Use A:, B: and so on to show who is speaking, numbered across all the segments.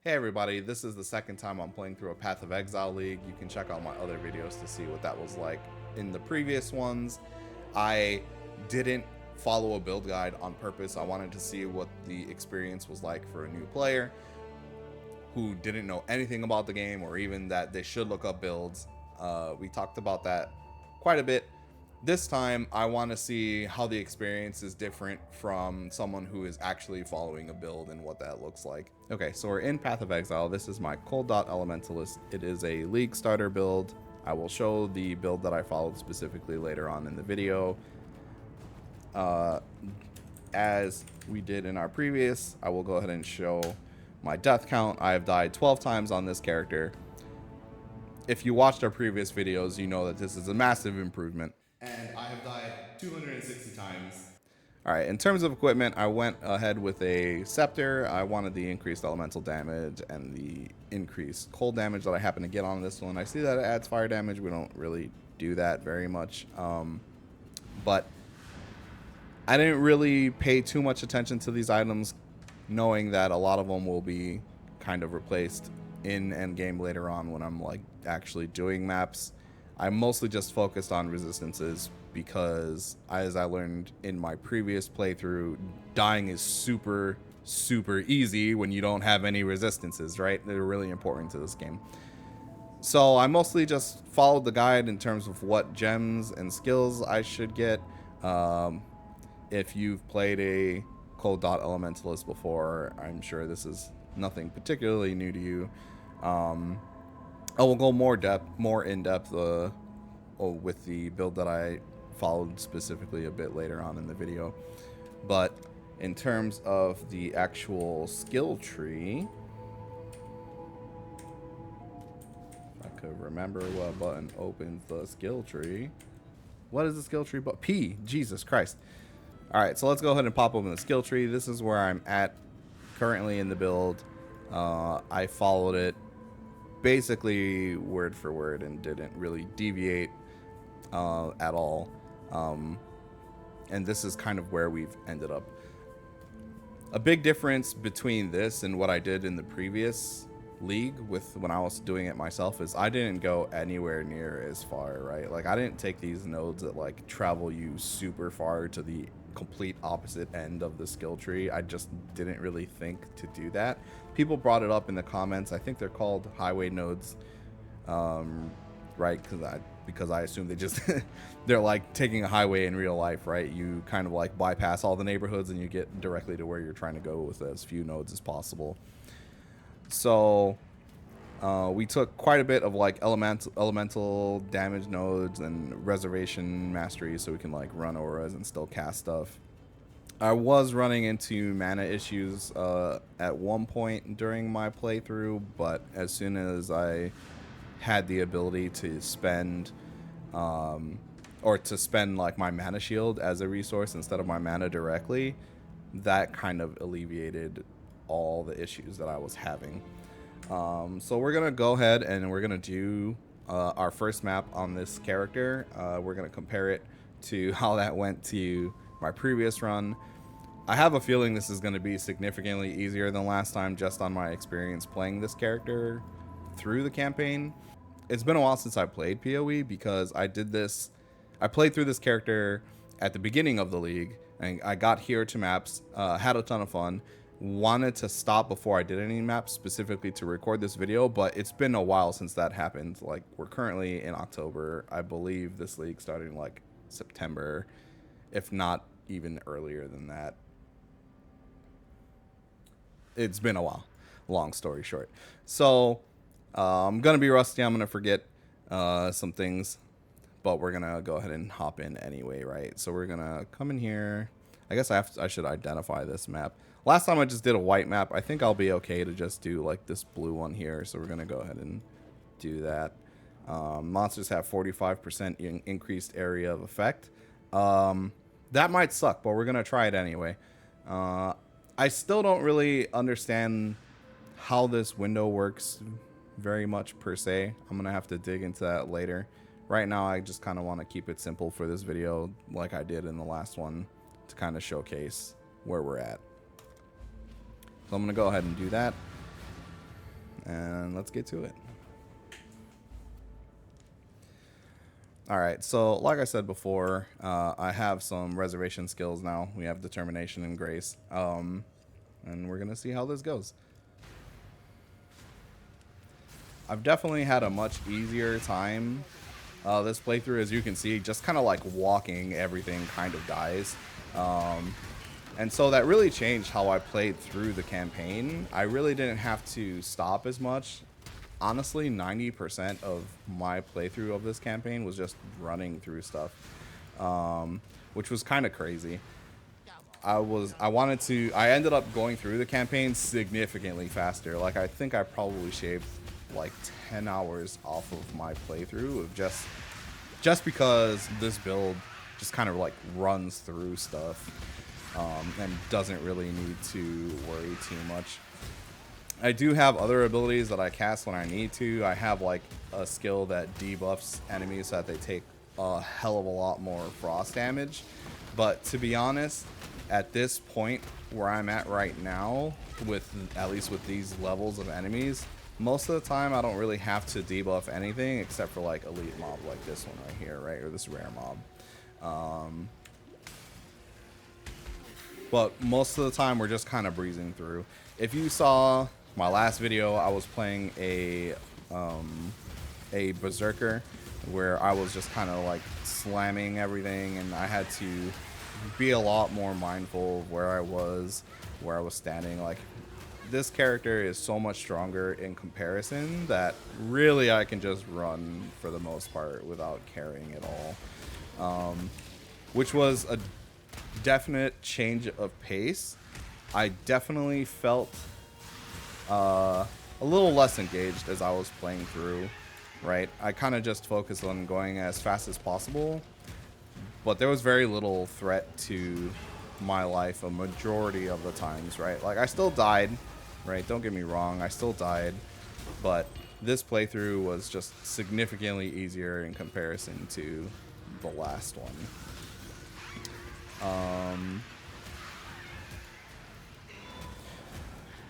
A: Hey everybody, this is the second time I'm playing through a Path of Exile League. You can check out my other videos to see what that was like. In the previous ones, I didn't follow a build guide on purpose. I wanted to see what the experience was like for a new player who didn't know anything about the game or even that they should look up builds. We talked about that quite a bit. This time, I want to see how the experience is different from someone who is actually following a build and what that looks like. Okay, so we're in Path of Exile. This is my Cold Dot Elementalist. It is a League starter build. I will show the build that I followed specifically later on in the video. As we did in our previous, I will go ahead and show my death count. I have died 12 times on this character. If you watched our previous videos, you know that this is a massive improvement. And I have died 260 times. All right, in terms of equipment, I went ahead with a scepter. I wanted the increased elemental damage and the increased cold damage that I happen to get on this one. I see that it adds fire damage. We don't really do that very much. But I didn't really pay too much attention to these items, knowing that a lot of them will be kind of replaced in endgame later on when I'm like actually doing maps. I mostly just focused on resistances because, as I learned in my previous playthrough, dying is super easy when you don't have any resistances, right? They're really important to this game. So I mostly just followed the guide in terms of what gems and skills I should get. If you've played a Cold Dot Elementalist before, I'm sure this is nothing particularly new to you. I will go more in depth with the build that I followed specifically a bit later on in the video. But in terms of the actual skill tree, if I could remember what button opens the skill tree. What is the skill tree? But P, Jesus Christ. All right, so let's go ahead and pop open the skill tree. This is where I'm at currently in the build. I followed it basically word for word and didn't really deviate at all. And this is kind of where we've ended up. A big difference between this and what I did in the previous league with when I was doing it myself is I didn't go anywhere near as far, right? Like I didn't take these nodes that like travel you super far to the complete opposite end of the skill tree. I just didn't really think to do that. People brought it up in the comments. I think they're called highway nodes, right? Because I assume they just they're like taking a highway in real life, right? You kind of like bypass all the neighborhoods and you get directly to where you're trying to go with as few nodes as possible. So we took quite a bit of like elemental damage nodes and reservation mastery so we can like run auras and still cast stuff. I was running into mana issues at one point during my playthrough, but as soon as I had the ability to spend like my mana shield as a resource instead of my mana directly, that kind of alleviated all the issues that I was having. So we're gonna go ahead and we're gonna do our first map on this character. We're gonna compare it to how that went to my previous run. I have a feeling this is gonna be significantly easier than last time just on my experience playing this character through the campaign. It's been a while since I played PoE because I played through this character at the beginning of the league and I got here to maps, had a ton of fun. Wanted to stop before I did any maps specifically to record this video, but it's been a while since that happened. Like we're currently in October. I believe this league started in like September, if not even earlier than that. It's been a while, long story short. So I'm gonna be rusty. I'm gonna forget some things, but we're gonna go ahead and hop in anyway, right? So we're gonna come in here. I guess I should identify this map. Last time I just did a white map. I think I'll be okay to just do like this blue one here. So we're going to go ahead and do that. Monsters have 45% increased area of effect. That might suck, but we're going to try it anyway. I still don't really understand how this window works very much per se. I'm going to have to dig into that later. Right now, I just kind of want to keep it simple for this video like I did in the last one to kind of showcase where we're at. So I'm going to go ahead and do that. and let's get to it. Alright, so like I said before, I have some reservation skills now. We have determination and grace. And we're going to see how this goes. I've definitely had a much easier time this playthrough. As you can see, just kind of like walking, everything kind of dies. And so that really changed how I played through the campaign. I really didn't have to stop as much. Honestly, 90% of my playthrough of this campaign was just running through stuff, which was kind of crazy. I ended up going through the campaign significantly faster. Like, I think I probably shaved like 10 hours off of my playthrough of just because this build just kind of like runs through stuff, and doesn't really need to worry too much. I do have other abilities that I cast when I need to. I have like a skill that debuffs enemies so that they take a hell of a lot more frost damage. But to be honest, at this point where I'm at right now, at least with these levels of enemies, most of the time I don't really have to debuff anything except for like elite mob like this one right here, right? Or this rare mob. But most of the time we're just kind of breezing through. If you saw my last video, I was playing a berserker where I was just kind of like slamming everything, and I had to be a lot more mindful of where I was standing. Like, this character is so much stronger in comparison that really I can just run for the most part without carrying at all, which was a definite change of pace. I definitely felt a little less engaged as I was playing through, right? I kind of just focused on going as fast as possible, but there was very little threat to my life a majority of the times, right? Like, I still died, right? Don't get me wrong, I still died, but this playthrough was just significantly easier in comparison to the last one.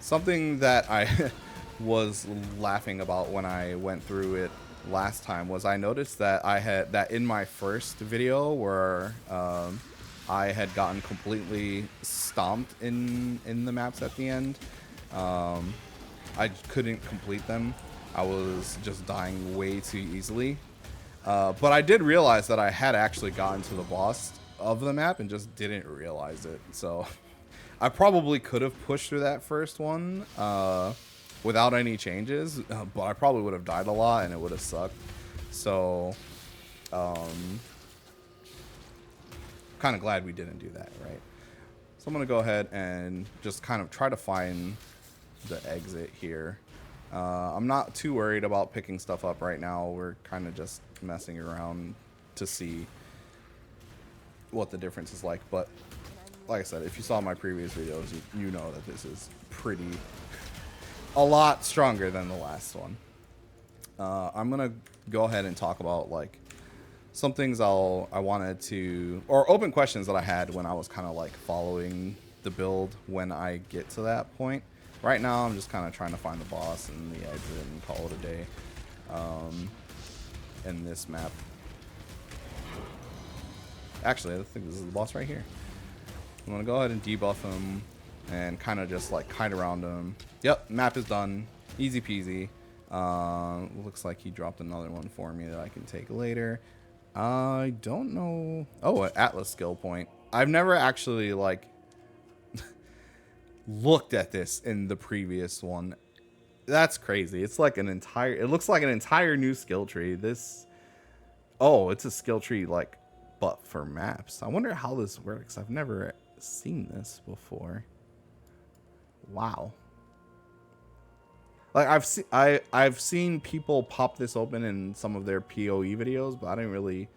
A: Something that I was laughing about when I went through it last time was I noticed that in my first video where I had gotten completely stomped in the maps at the end. I couldn't complete them. I was just dying way too easily. But I did realize that I had actually gotten to the boss of the map and just didn't realize it. So I probably could have pushed through that first one without any changes, but I probably would have died a lot and it would have sucked. So kind of glad we didn't do that, right? So I'm gonna go ahead and just kind of try to find the exit here. I'm not too worried about picking stuff up right now. We're kind of just messing around to see what the difference is like, but like I said, if you saw my previous videos, you know that this is a lot stronger than the last one. I'm gonna go ahead and talk about like some things I wanted to, or open questions that I had when I was kind of like following the build when I get to that point. Right now, I'm just kind of trying to find the boss and the exit and call it a day in this map. Actually, I think this is the boss right here. I'm gonna go ahead and debuff him and kind of just like kite around him. Yep, map is done. Easy peasy. Looks like he dropped another one for me that I can take later. I don't know. Oh, an Atlas skill point. I've never actually like looked at this in the previous one. That's crazy. It's like it looks like an entire new skill tree. Oh, it's a skill tree like, but for maps. I wonder how this works. I've never seen this before. Wow. Like I've seen people pop this open in some of their PoE videos, but I didn't really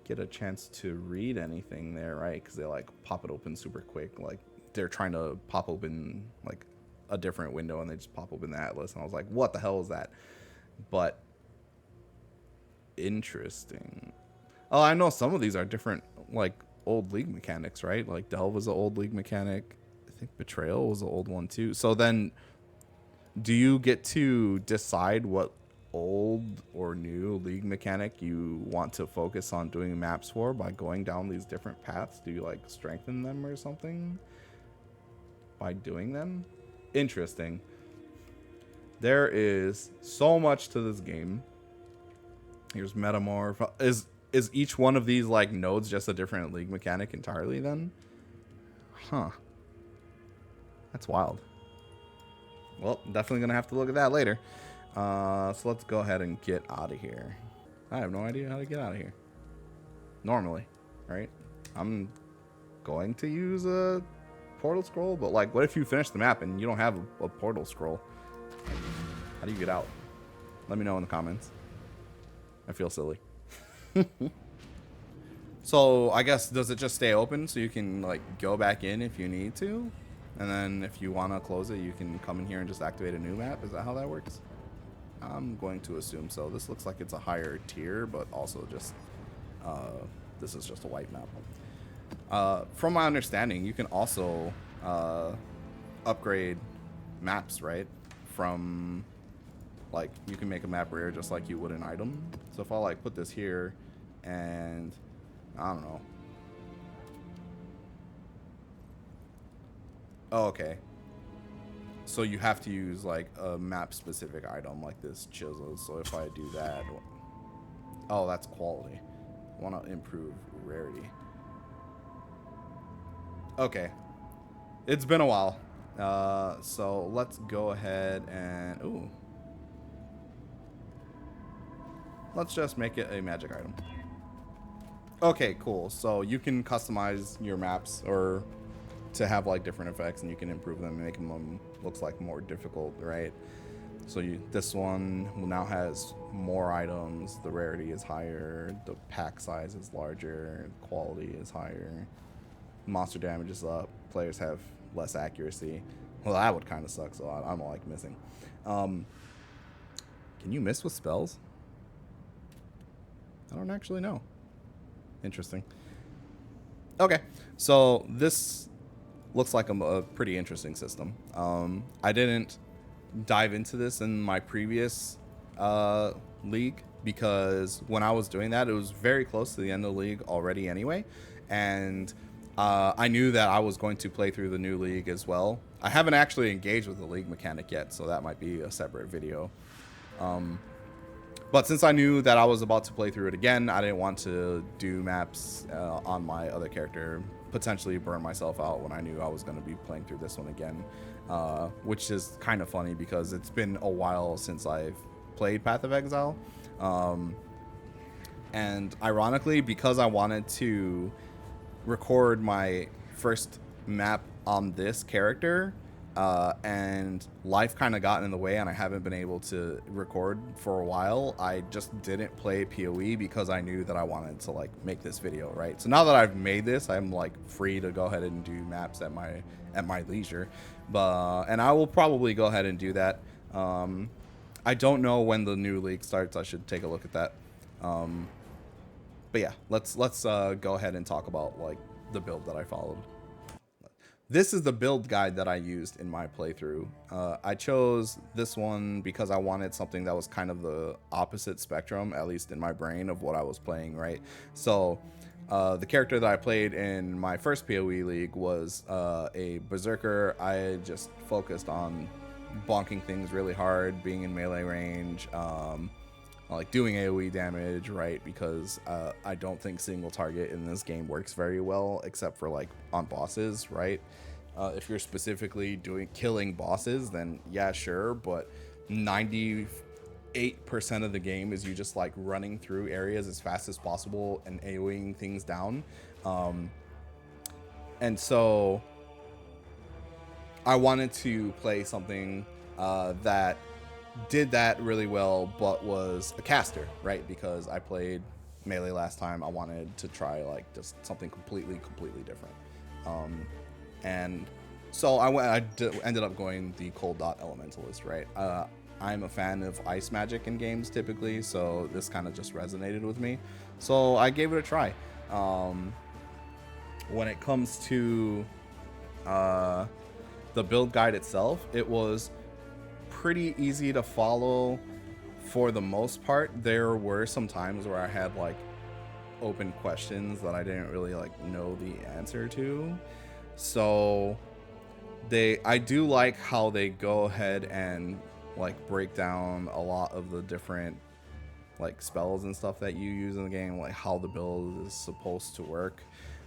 A: get a chance to read anything there, right? Because they like pop it open super quick. Like they're trying to pop open like a different window and they just pop open the Atlas, and I was like, what the hell is that? But interesting. Oh, I know some of these are different, like old League mechanics, right? Like Delve was an old League mechanic. I think Betrayal was an old one too. So then do you get to decide what old or new League mechanic you want to focus on doing maps for by going down these different paths? Do you like strengthen them or something by doing them? Interesting. There is so much to this game. Here's Metamorph. Is each one of these like nodes just a different League mechanic entirely then? Huh. That's wild. Well, definitely gonna have to look at that later. So let's go ahead and get out of here. I have no idea how to get out of here. Normally, right? I'm going to use a portal scroll, but like, what if you finish the map and you don't have a portal scroll? How do you get out? Let me know in the comments. I feel silly. So I guess, does it just stay open so you can like go back in if you need to? And then if you want to close it, you can come in here and just activate a new map? Is that how that works? I'm going to assume so. This looks like it's a higher tier, but also just, this is just a white map. From my understanding, you can also upgrade maps, right? From, like, you can make a map rare just like you would an item. So if I like put this here and, I don't know. Oh, okay. So you have to use like a map specific item like this chisel. So if I do that, oh, that's quality. I want to improve rarity. Okay. It's been a while. So let's go ahead and, ooh. Let's just make it a magic item. Okay, cool. So you can customize your maps or to have like different effects, and you can improve them and make them looks like more difficult, right? So this one now has more items, the rarity is higher, the pack size is larger, quality is higher, monster damage is up, players have less accuracy. Well, that would kind of suck, so I don't like missing. Can you miss with spells? I don't actually know. Interesting. Okay, so this looks like a pretty interesting system. I didn't dive into this in my previous league because when I was doing that, it was very close to the end of the league already anyway, and I knew that I was going to play through the new league as well. I haven't actually engaged with the league mechanic yet, so that might be a separate video. But since I knew that I was about to play through it again, I didn't want to do maps on my other character, potentially burn myself out when I knew I was going to be playing through this one again, which is kind of funny because it's been a while since I've played Path of Exile. And ironically, because I wanted to record my first map on this character, and life kind of got in the way and I haven't been able to record for a while, I just didn't play PoE because I knew that I wanted to like make this video, right? So now that I've made this, I'm like free to go ahead and do maps at my leisure, and I will probably go ahead and do that. I don't know when the new league starts. I should take a look at that. But yeah, let's go ahead and talk about like the build that I followed. This is the build guide that I used in my playthrough. I chose this one because I wanted something that was kind of the opposite spectrum, at least in my brain, of what I was playing, right? So the character that I played in my first PoE league was a berserker. I just focused on bonking things really hard, being in melee range, like doing AoE damage, right? Because I don't think single target in this game works very well, except for like on bosses, right? If you're specifically killing bosses, then yeah, sure, but 98% of the game is you just like running through areas as fast as possible and AoEing things down. And so I wanted to play something that did that really well, but was a caster, right? Because I played melee last time. I wanted to try like just something completely different. And so I ended up going the cold dot elementalist, right? I'm a fan of ice magic in games typically, so this kind of just resonated with me. So I gave it a try. When it comes to the build guide itself, it was pretty easy to follow for the most part. There were some times where I had like open questions that I didn't really like know the answer to. So I do like how they go ahead and like break down a lot of the different like spells and stuff that you use in the game, like how the build is supposed to work.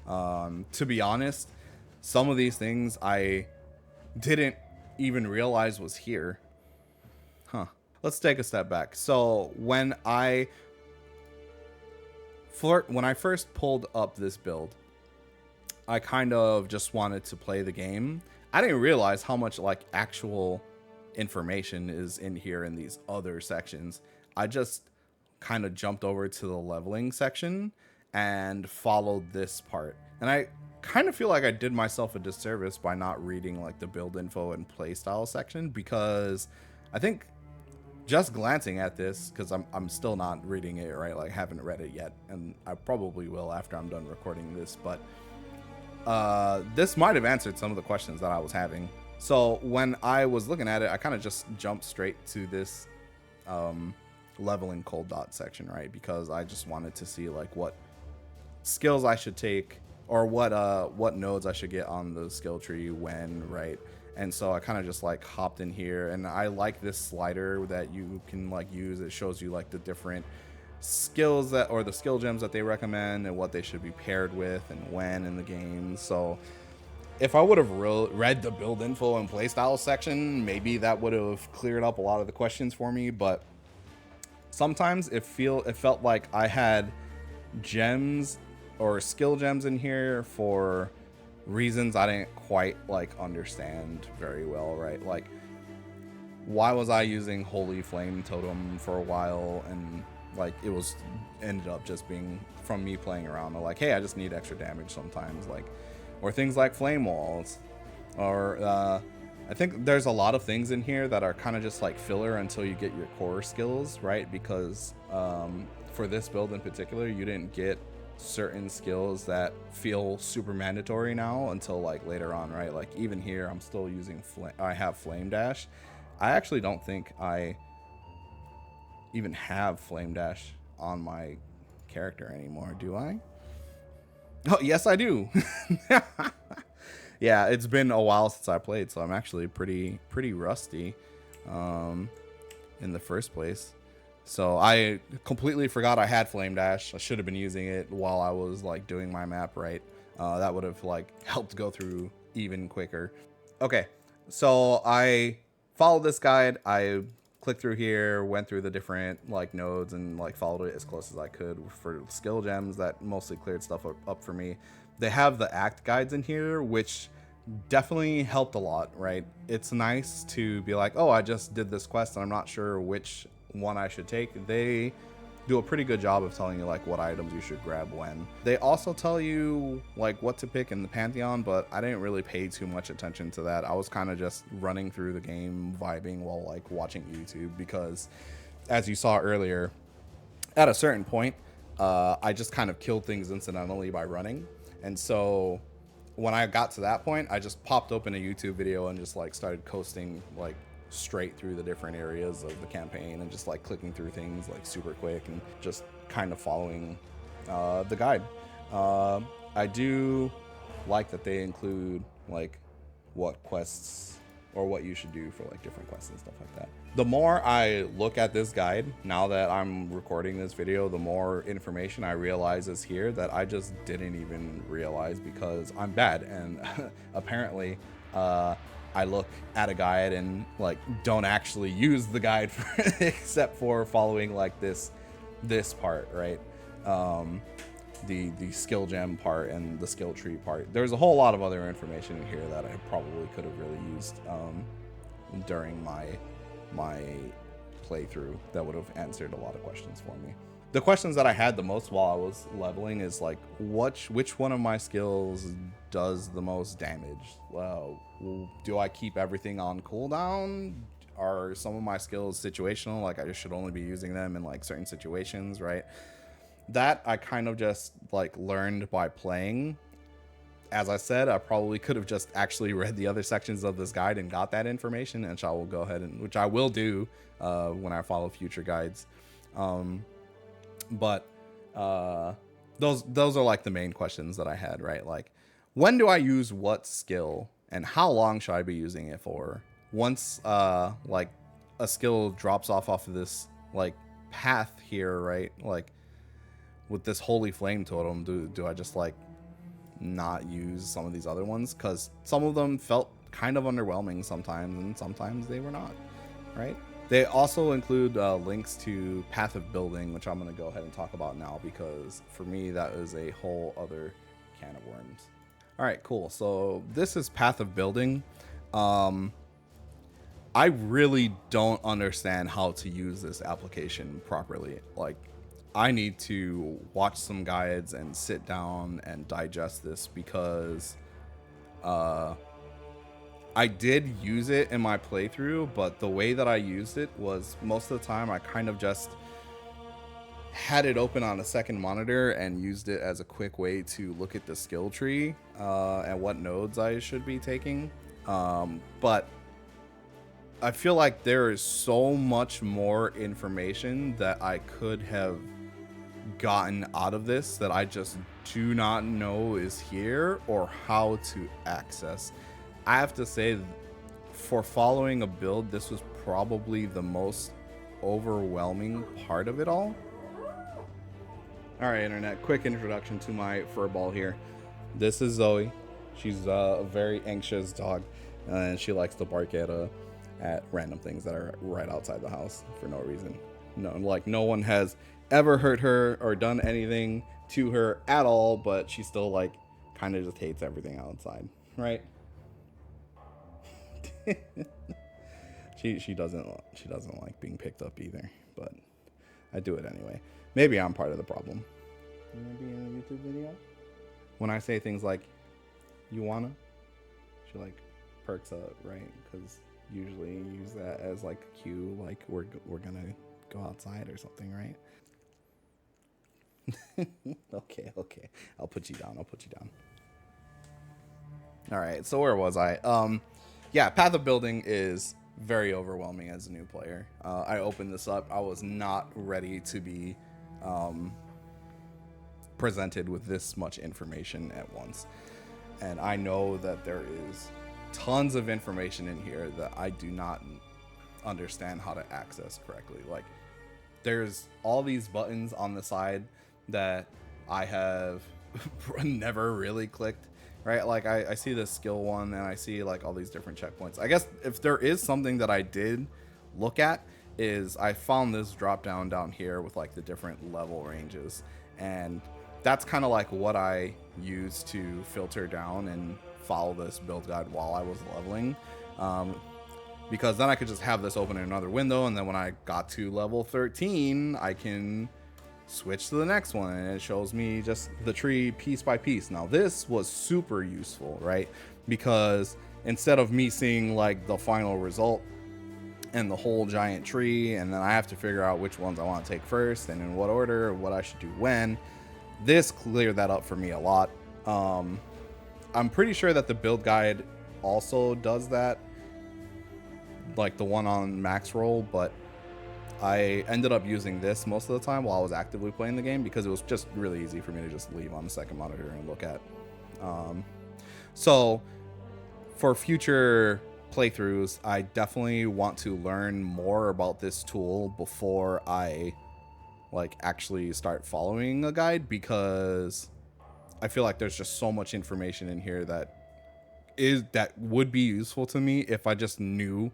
A: To be honest, some of these things I didn't even realize was here. Let's take a step back. So when I first pulled up this build, I kind of just wanted to play the game. I didn't realize how much like actual information is in here in these other sections. I just kind of jumped over to the leveling section and followed this part. And I kind of feel like I did myself a disservice by not reading like the build info and playstyle section, because I think just glancing at this, because I'm still not reading it, right? Like, haven't read it yet, and I probably will after I'm done recording this, but this might have answered some of the questions that I was having. So when I was looking at it, I kind of just jumped straight to this leveling cold dot section, right? Because I just wanted to see like what skills I should take, or what nodes I should get on the skill tree when, right? And so I kind of just like hopped in here, and I like this slider that you can like use. It shows you like the different skills that, or the skill gems that they recommend and what they should be paired with and when in the game. So if I would have read the build info and playstyle section, maybe that would have cleared up a lot of the questions for me. But sometimes it felt like I had gems or skill gems in here for reasons I didn't quite like understand very well, right? Like, why was I using Holy Flame Totem for a while, and like it was ended up just being from me playing around. I'm like, hey, I just need extra damage sometimes, like, or things like flame walls, or I think there's a lot of things in here that are kind of just like filler until you get your core skills, right? Because for this build in particular, you didn't get certain skills that feel super mandatory now until like later on, right? Like even here, I'm still using I have Flame Dash. I actually don't think I even have Flame Dash on my character anymore, do I? Oh, yes, I do. Yeah, it's been a while since I played, so I'm actually pretty rusty in the first place. So I completely forgot I had Flame Dash. I should have been using it while I was like doing my map, right? That would have like helped go through even quicker. Okay, so I followed this guide. I clicked through here, went through the different like nodes, and like followed it as close as I could for skill gems. That mostly cleared stuff up for me. They have the act guides in here, which definitely helped a lot, right? It's nice to be like, oh, I just did this quest and I'm not sure which one I should take. They do a pretty good job of telling you like what items you should grab when. They also tell you like what to pick in the Pantheon, but I didn't really pay too much attention to that. I was kind of just running through the game, vibing while like watching YouTube, because as you saw earlier, at a certain point, I just kind of killed things incidentally by running. And so when I got to that point, I just popped open a YouTube video and just like started coasting like straight through the different areas of the campaign and just like clicking through things like super quick and just kind of following the guide. I do like that they include like what quests or what you should do for like different quests and stuff like that. The more I look at this guide, now that I'm recording this video, the more information I realize is here that I just didn't even realize because I'm bad. And apparently I look at a guide and like don't actually use the guide except for following like this part, right? The skill gem part and the skill tree part. There's a whole lot of other information in here that I probably could have really used during my playthrough that would have answered a lot of questions for me. The questions that I had the most while I was leveling is like, which one of my skills does the most damage? Well, do I keep everything on cooldown? Are some of my skills situational? Like I just should only be using them in like certain situations, right? That I kind of just like learned by playing. as I said, I probably could have just actually read the other sections of this guide and got that information, and I will go ahead and, which I will do when I follow future guides. But those are like the main questions that I had, right? Like, when do I use what skill, and how long should I be using it for? Once like a skill drops off of this like path here, right? Like with this holy flame totem, do I just like not use some of these other ones? Because some of them felt kind of underwhelming sometimes, and sometimes they were not, right? They also include links to Path of Building, which I'm going to go ahead and talk about now, because for me that is a whole other can of worms. All right, cool. So this is Path of Building. I really don't understand how to use this application properly. Like, I need to watch some guides and sit down and digest this, because I did use it in my playthrough, but the way that I used it was most of the time I kind of just had it open on a second monitor and used it as a quick way to look at the skill tree and what nodes I should be taking. But I feel like there is so much more information that I could have gotten out of this that I just do not know is here or how to access. I have to say, for following a build, this was probably the most overwhelming part of it all. All right, internet, quick introduction to my furball here. This is Zoe. She's a very anxious dog, and she likes to bark at random things that are right outside the house for no reason. No one has ever hurt her or done anything to her at all, but she still like kind of just hates everything outside, right? she doesn't like being picked up either, but I do it anyway. Maybe I'm part of the problem. You wanna be in a YouTube video? When I say things like, "You wanna?" she like perks up, right? Because usually you use that as like a cue, like we're gonna go outside or something, right? Okay. I'll put you down. All right. So where was I? Yeah, Path of Building is very overwhelming as a new player. I opened this up. I was not ready to be presented with this much information at once. And I know that there is tons of information in here that I do not understand how to access correctly. Like, there's all these buttons on the side that I have never really clicked, right? Like, I see this skill one and I see like all these different checkpoints. I guess if there is something that I did look at, is I found this drop down here with like the different level ranges, and that's kind of like what I used to filter down and follow this build guide while I was leveling, because then I could just have this open in another window, and then when I got to level 13 I can switch to the next one and it shows me just the tree piece by piece. Now this was super useful, right? Because instead of me seeing like the final result and the whole giant tree, and then I have to figure out which ones I want to take first and in what order, what I should do when, this cleared that up for me a lot. I'm pretty sure that the build guide also does that, like the one on max roll, but I ended up using this most of the time while I was actively playing the game, because it was just really easy for me to just leave on the second monitor and look at. So for future playthroughs, I definitely want to learn more about this tool before I like actually start following a guide, because I feel like there's just so much information in here that would be useful to me if I just knew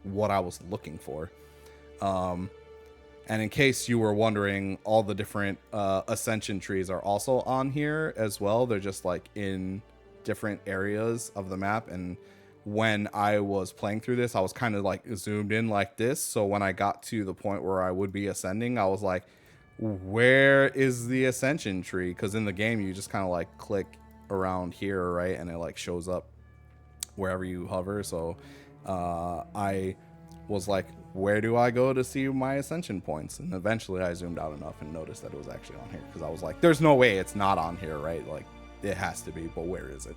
A: what I was looking for. And in case you were wondering, all the different Ascension trees are also on here as well. They're just like in different areas of the map, and when I was playing through this, I was kind of like zoomed in like this. So when I got to the point where I would be ascending, I was like, where is the Ascension tree? Because in the game, you just kind of like click around here, right? And it like shows up wherever you hover. So I was like, where do I go to see my Ascension points? And eventually I zoomed out enough and noticed that it was actually on here, because I was like, there's no way it's not on here, right? Like, it has to be, but where is it?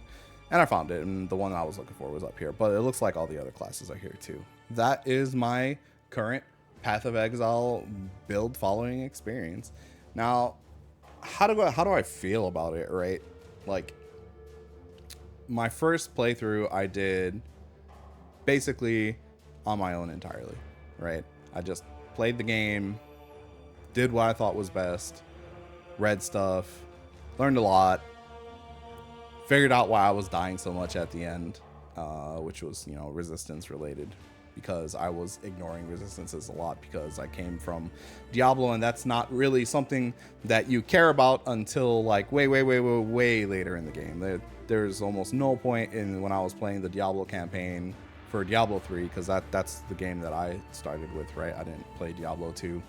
A: And I found it, and the one I was looking for was up here, but it looks like all the other classes are here too. That is my current Path of Exile build following experience. Now, how do I feel about it, right? Like, my first playthrough I did basically on my own entirely, right? I just played the game, did what I thought was best, read stuff, learned a lot, figured out why I was dying so much at the end, which was, you know, resistance related, because I was ignoring resistances a lot because I came from Diablo, and that's not really something that you care about until like way later in the game. There's almost no point in when I was playing the Diablo campaign for Diablo 3, because that's the game that I started with, right? I didn't play Diablo 2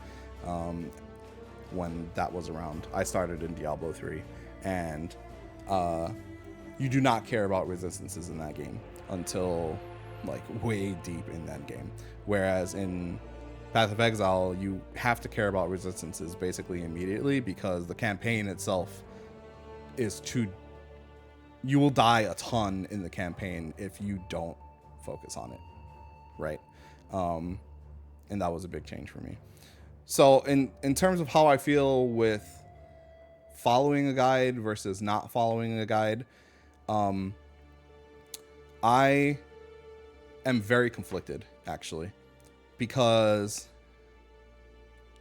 A: when that was around. I started in Diablo 3, and you do not care about resistances in that game until like way deep in that game. Whereas in Path of Exile, you have to care about resistances basically immediately, because the campaign itself is too... You will die a ton in the campaign if you don't focus on it, right? And that was a big change for me. So in terms of how I feel with following a guide versus not following a guide, I am very conflicted, actually, because,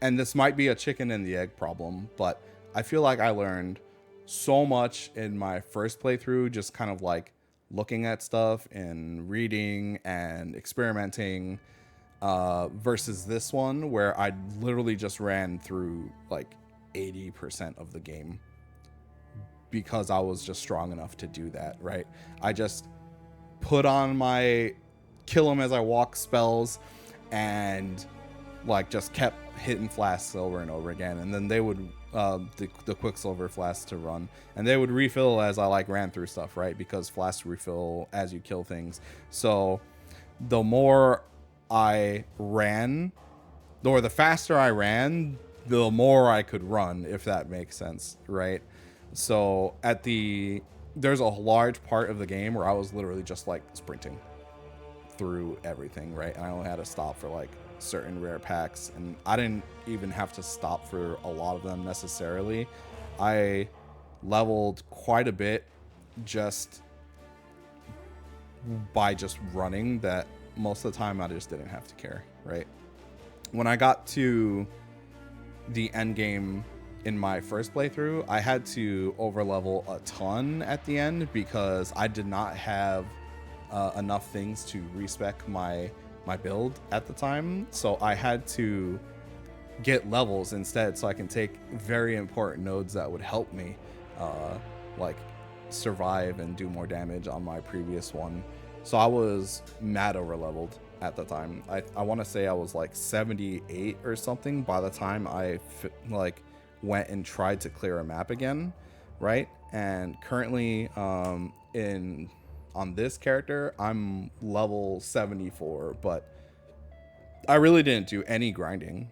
A: and this might be a chicken and the egg problem, but I feel like I learned so much in my first playthrough, just kind of like looking at stuff and reading and experimenting, versus this one where I literally just ran through like 80% of the game because I was just strong enough to do that, right? I just put on my kill him as I walk spells and like just kept hitting flasks over and over again, and then they would the quicksilver flasks to run, and they would refill as I like ran through stuff, right? Because flasks refill as you kill things. So the more I ran, or the faster I ran, the more I could run, if that makes sense, right? So there's a large part of the game where I was literally just like sprinting through everything, right? And I only had to stop for like certain rare packs, and I didn't even have to stop for a lot of them necessarily. I leveled quite a bit just by just running, that most of the time I just didn't have to care, right? When I got to the end game in my first playthrough, I had to overlevel a ton at the end because I did not have enough things to respec my build at the time. So I had to get levels instead, so I can take very important nodes that would help me like survive and do more damage on my previous one. So I was mad over leveled at the time. I want to say I was like 78 or something by the time I like went and tried to clear a map again, right? And currently on this character, I'm level 74, but I really didn't do any grinding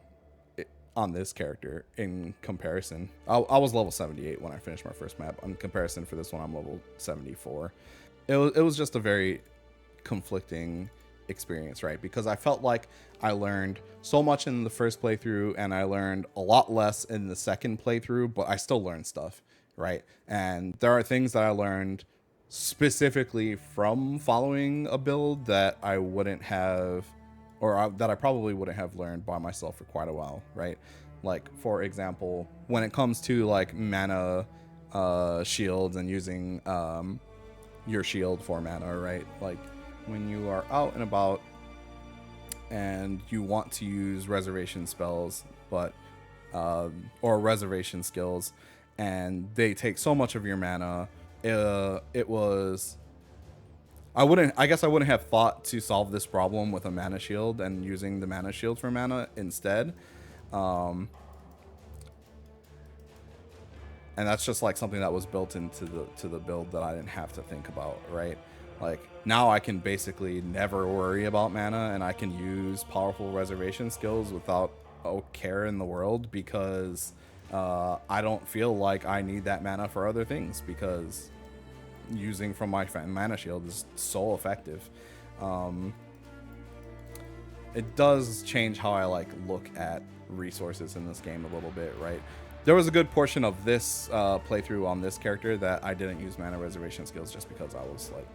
A: on this character in comparison. I was level 78 when I finished my first map. In comparison for this one, I'm level 74. It was just a very conflicting experience, right? Because I felt like I learned so much in the first playthrough and I learned a lot less in the second playthrough, but I still learned stuff, right? And there are things that I learned specifically from following a build that I wouldn't have, or that I probably wouldn't have learned by myself for quite a while, right? Like, for example, when it comes to like mana shields and using your shield for mana, right? Like when you are out and about and you want to use reservation spells, but or reservation skills, and they take so much of your mana, it was, I guess I wouldn't have thought to solve this problem with a mana shield and using the mana shield for mana instead. And that's just like something that was built into the build that I didn't have to think about, right? Like now I can basically never worry about mana, and I can use powerful reservation skills without a care in the world, because I don't feel like I need that mana for other things, because using from my mana shield is so effective. It does change how I like look at resources in this game a little bit, right? There was a good portion of this playthrough on this character that I didn't use mana reservation skills just because I was like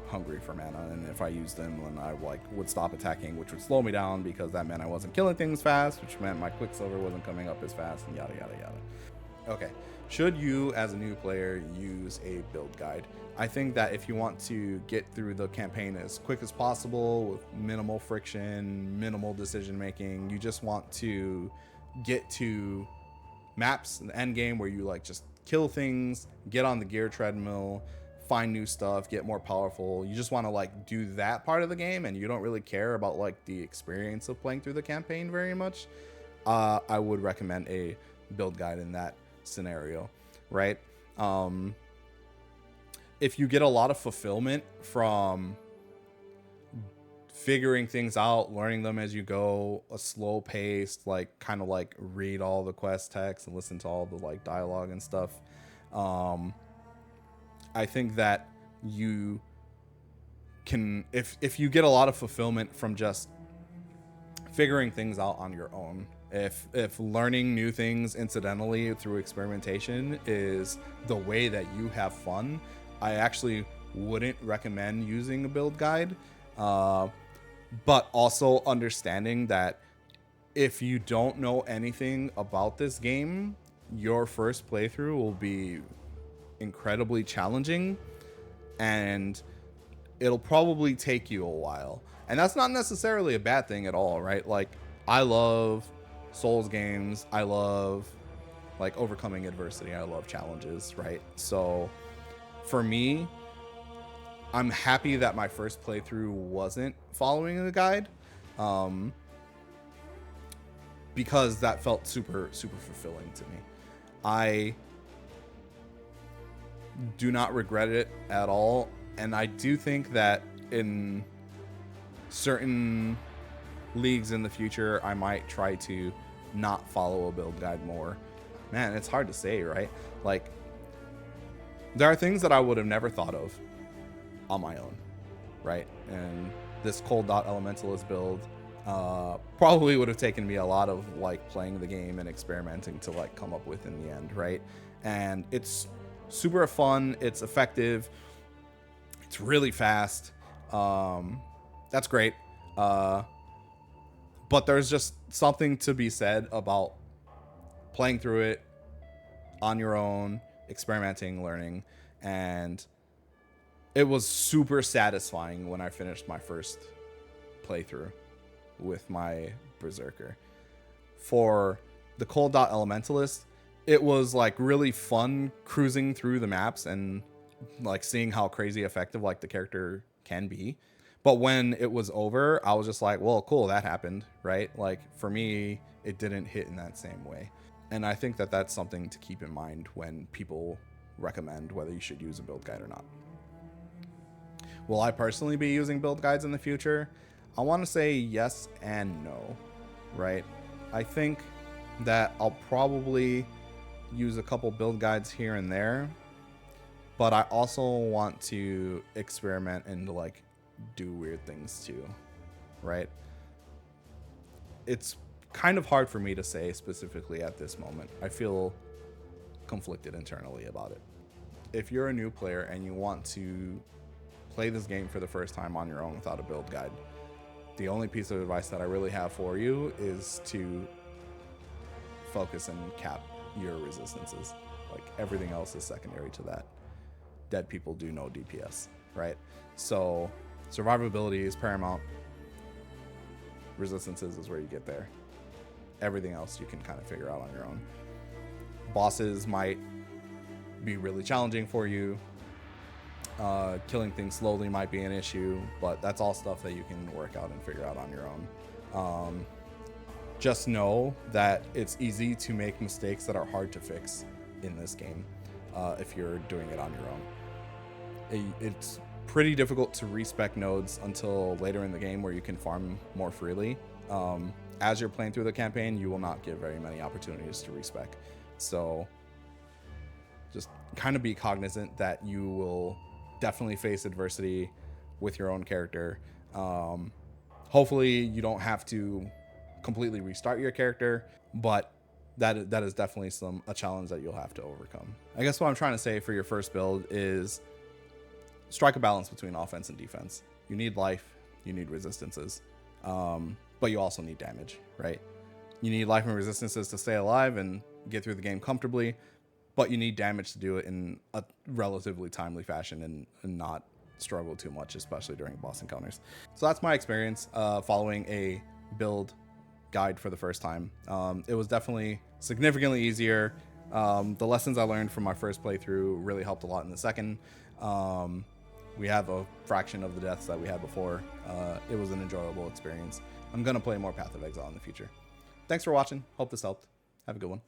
A: hungry for mana, and if I used them, then I like would stop attacking, which would slow me down because that meant I wasn't killing things fast, which meant my Quicksilver wasn't coming up as fast, and yada yada yada. Okay, should you as a new player use a build guide? I think that if you want to get through the campaign as quick as possible with minimal friction, minimal decision making, you just want to get to maps in the end game where you like just kill things, get on the gear treadmill, find new stuff, get more powerful. You just want to like do that part of the game, and you don't really care about like the experience of playing through the campaign very much. I would recommend a build guide in that scenario, right? If you get a lot of fulfillment from figuring things out, learning them as you go, a slow paced, like kind of like read all the quest text and listen to all the like dialogue and stuff, I think that you can, if you get a lot of fulfillment from just figuring things out on your own, if learning new things incidentally through experimentation is the way that you have fun, I actually wouldn't recommend using a build guide. But also understanding that if you don't know anything about this game, your first playthrough will be incredibly challenging, and it'll probably take you a while. And that's not necessarily a bad thing at all, right? Like, I love Souls games. I love like overcoming adversity. I love challenges, right? So for me, I'm happy that my first playthrough wasn't following the guide, because that felt super fulfilling to me. I do not regret it at all, and I do think that in certain leagues in the future, I might try to not follow a build guide more. Man, it's hard to say, right? Like, there are things that I would have never thought of on my own, right? And this Cold Dot Elementalist build probably would have taken me a lot of like playing the game and experimenting to like come up with in the end, right? And it's super fun, it's effective, it's really fast. That's great. But there's just something to be said about playing through it on your own, experimenting, learning, and it was super satisfying when I finished my first playthrough with my Berserker. For the Cold Dot Elementalist, it was like really fun cruising through the maps and like seeing how crazy effective like the character can be. But when it was over, I was just like, well, cool, that happened, right? Like, for me, it didn't hit in that same way. And I think that that's something to keep in mind when people recommend whether you should use a build guide or not. Will I personally be using build guides in the future? I want to say yes and no, right? I think that I'll probably use a couple build guides here and there, but I also want to experiment and like do weird things too, right? It's kind of hard for me to say specifically at this moment. I feel conflicted internally about it. If you're a new player and you want to play this game for the first time on your own without a build guide, the only piece of advice that I really have for you is to focus and cap your resistances. Like, everything else is secondary to that. Dead people do no DPS, right? So survivability is paramount. Resistances is where you get there. Everything else you can kind of figure out on your own. Bosses might be really challenging for you. Killing things slowly might be an issue, but that's all stuff that you can work out and figure out on your own. Just know that it's easy to make mistakes that are hard to fix in this game if you're doing it on your own. It's pretty difficult to respec nodes until later in the game where you can farm more freely. As you're playing through the campaign, you will not get very many opportunities to respec. So just kind of be cognizant that you will definitely face adversity with your own character. Hopefully you don't have to completely restart your character, but that is definitely a challenge that you'll have to overcome. I guess what I'm trying to say for your first build is strike a balance between offense and defense. You need life, you need resistances, but you also need damage, right? You need life and resistances to stay alive and get through the game comfortably, but you need damage to do it in a relatively timely fashion and not struggle too much, especially during boss encounters. So that's my experience following a build guide for the first time. It was definitely significantly easier. The lessons I learned from my first playthrough really helped a lot in the second. We have a fraction of the deaths that we had before. It was an enjoyable experience. I'm going to play more Path of Exile in the future. Thanks for watching. Hope this helped. Have a good one.